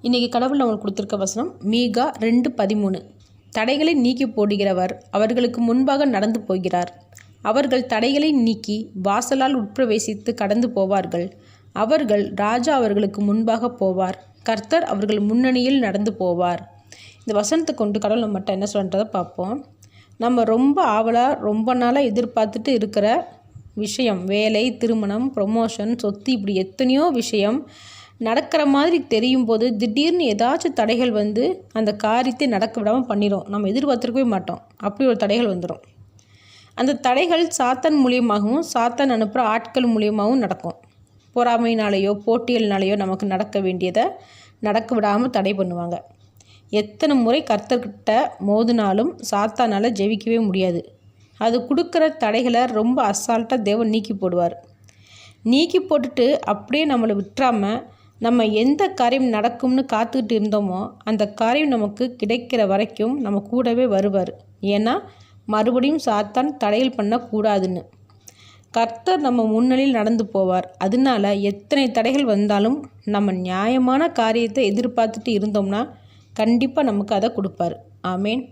இன்றைக்கி கடவுள் நம்மளுக்கு கொடுத்துருக்க வசனம் மீகா 2:13. தடைகளை நீக்கி போடுகிறவர் அவர்களுக்கு முன்பாக நடந்து போகிறார். அவர்கள் தடைகளை நீக்கி வாசலால் உட்பிரவேசித்து கடந்து போவார்கள். அவர்கள் ராஜா அவர்களுக்கு முன்பாக போவார். கர்த்தர் அவர்கள் முன்னணியில் நடந்து போவார். இந்த வசனத்தை கொண்டு கடவுள் நம்மகிட்ட என்ன சொல்கிறத பார்ப்போம். நம்ம ரொம்ப ஆவலாக ரொம்ப நாளாக எதிர்பார்த்துட்டு இருக்கிற விஷயம், வேலை, திருமணம், ப்ரொமோஷன், சொத்து, இப்படி எத்தனையோ விஷயம் நடக்கிற மாதிரி தெரியும் போது திடீர்னு ஏதாச்சும் தடைகள் வந்து அந்த காரியத்தை நடக்க விடாமல் பண்ணிடும். நம்ம எதிர்பார்த்துருக்கவே மாட்டோம். அப்படி ஒரு தடைகள் வந்துடும். அந்த தடைகள் சாத்தான் மூலியமாகவும் சாத்தான் அனுப்புகிற ஆட்கள் மூலியமாகவும் நடக்கும். பொறாமையினாலேயோ போட்டிகள்னாலேயோ நமக்கு நடக்க வேண்டியதை நடக்க விடாமல் தடை பண்ணுவாங்க. எத்தனை முறை கர்த்தர்கிட்ட மோதினாலும் சாத்தானால் ஜெயிக்கவே முடியாது. அது கொடுக்குற தடைகளை ரொம்ப அசால்ட்டாக தேவன் நீக்கி போடுவார். நீக்கி போட்டுட்டு அப்படியே நம்மளை விட்டுறாமல் நம்ம எந்த காரியம் நடக்கும்னு காத்துக்கிட்டு இருந்தோமோ அந்த காரியம் நமக்கு கிடைக்கிற வரைக்கும் நம்ம கூடவே வருவார். ஏன்னா மறுபடியும் சாத்தான் தடைகள் பண்ணக்கூடாதுன்னு. கர்த்தர் நம்ம முன்னணியில் நடந்து போவார். அதனால எத்தனை தடைகள் வந்தாலும் நம்ம நியாயமான காரியத்தை எதிர்பார்த்துட்டு இருந்தோம்னா கண்டிப்பாக நமக்கு அதை கொடுப்பார். ஆமேன்.